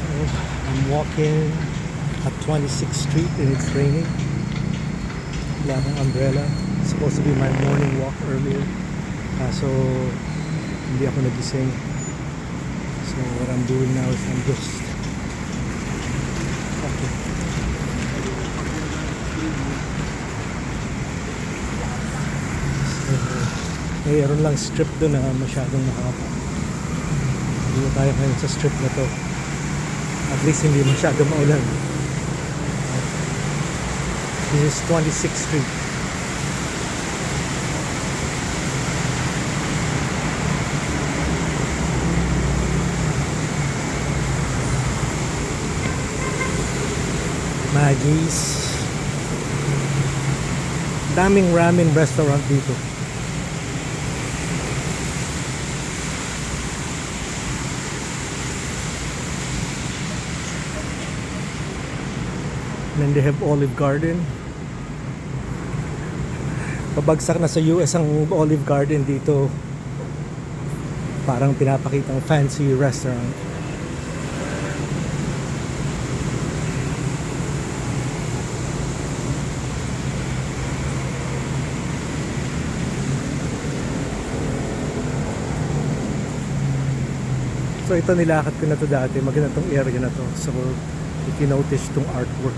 I'm walking at 26th Street and it's raining. Wala akong umbrella. It's supposed to be my morning walk earlier. So hindi ako nagising. So what I'm doing now is I'm just okay. So, mayroon lang strip doon na masyadong mahaba. Dito tayo ngayon sa strip na to. At least hindi masyadong maulan. This is 26th Street. Maggie's. Daming ramen restaurant dito. And then they have Olive Garden. Pabagsak na sa US ang Olive Garden dito. Parang pinapakitang fancy restaurant. So ito nilakad ko na to dati, maganda tong area na to. So if you notice tong artwork.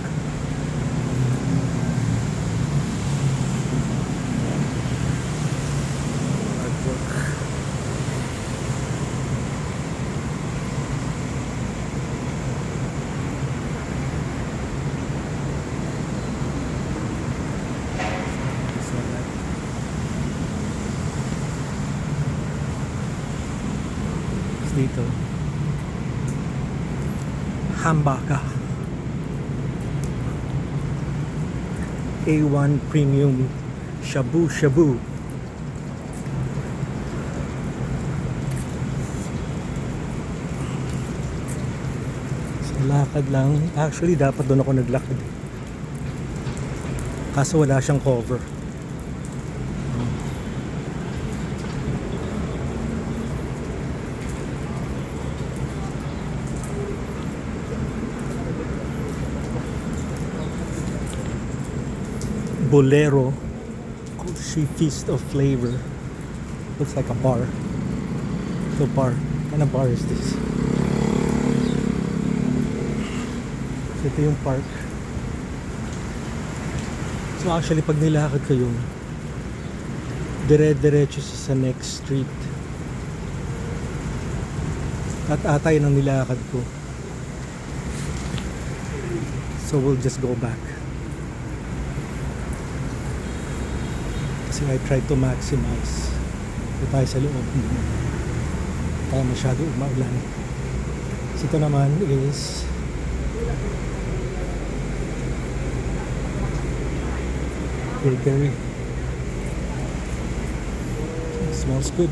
Dito Hambaka A1 Premium Shabu Shabu. So lakad lang. Actually dapat doon ako naglakad, kaso wala siyang cover. Bolero Kushi Feast of Flavor. Looks like a bar. So bar. What kind of bar is this? So ito yung park. So actually pag nilakad kayo, dire-diretso sa next street. At atay ng nilakad ko. So we'll just go back. I try to maximize. Ito tayo sa loob. Hindi tayo masyado umaulan. So ito naman is bakery. It smells good.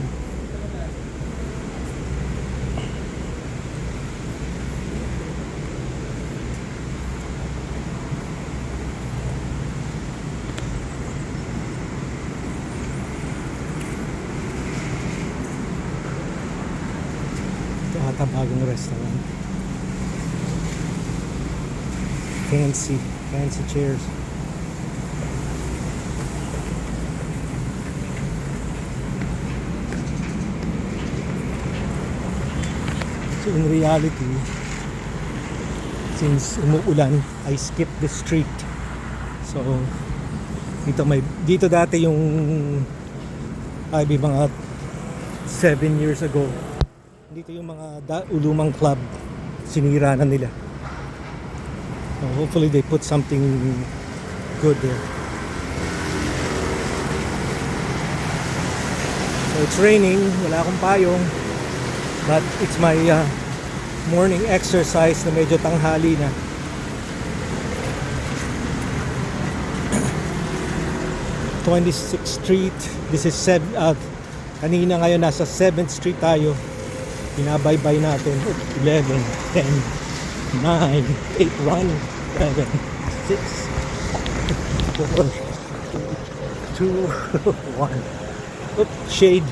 Ata bagong restaurant. Fancy chairs. So in reality, since umuulan, I skipped the street. So dito dati yung mga 7 years ago. Dito yung mga ulumang club, sinira na nila. So hopefully they put something good there. So it's raining, wala akong payong, but it's my morning exercise na medyo tanghali na. (26th Street). This is kanina, ngayon nasa 7th Street tayo. Binabaybay natin. 11, 10, 9, 8, 1, 7, 6, 4, 2, 1. Oops, shade.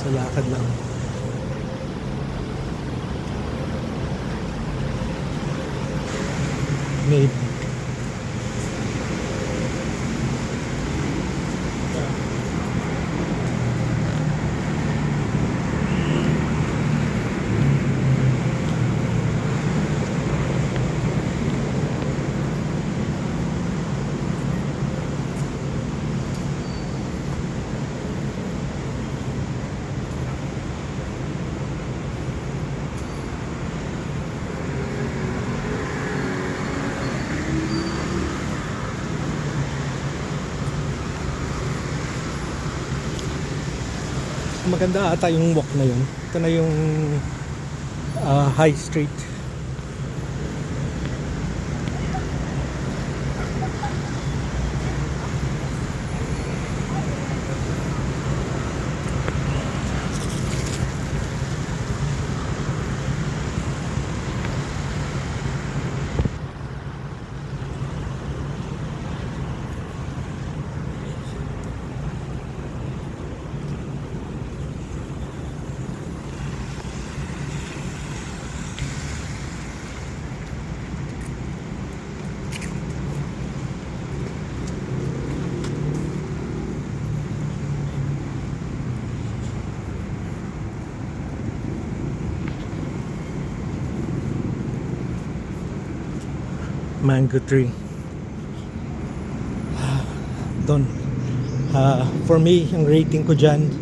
Lakad lang. Maybe. Maganda ata yung walk na yun. Ito na yung High Street. Mango tree. Doon. For me, ang rating ko dyan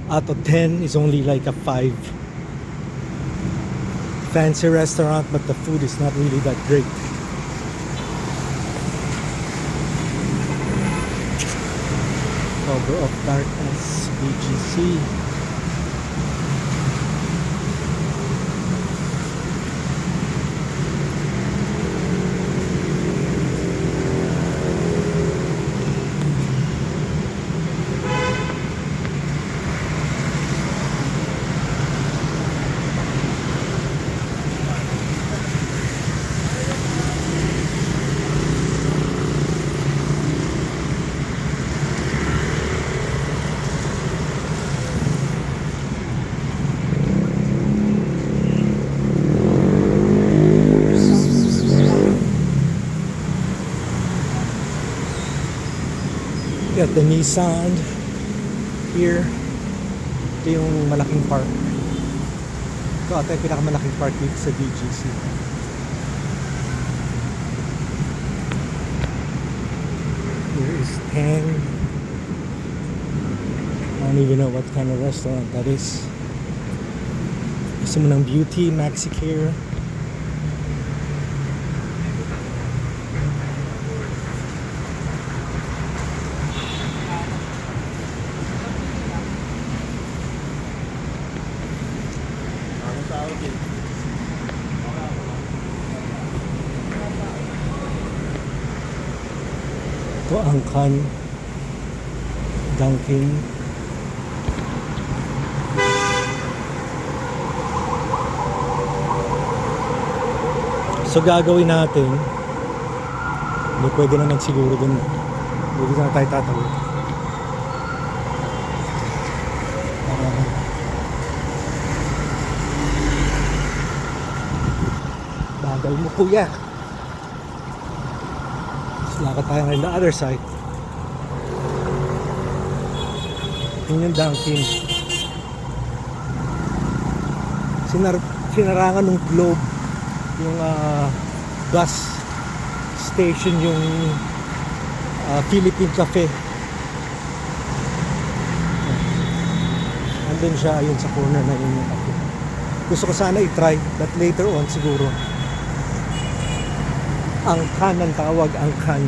out of 10 is only like a 5. Fancy restaurant, but the food is not really that great. Cover of Darkness, BGC. Got the Nissan here. Ito yung malaking park. Ito ata yung pinakamalaking park dito sa BGC. Here is Tang. I don't even know what kind of restaurant that is. Gusto mo ng beauty, Maxicare. Ito ang Can Dunkin. So gagawin natin, hindi pwede naman siguro dun, hindi na tayo tatawid. Bagal mo kuya. Lakad tayo on the other side. Yun yung Dunkin. Sinarangan ng Globe yung bus station, yung Philippine Cafe. Andun siya, yun sa corner na yun yung cafe. Gusto ko sana i-try, but later on siguro. Ang Can ang tawag, ang Can.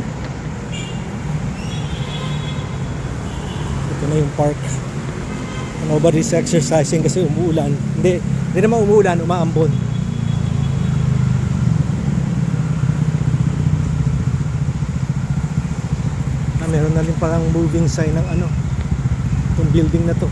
Ito na yung park. Nobody's exercising kasi umuulan. Hindi naman umuulan, umaambon. Meron na rin parang moving sign ng itong building na to.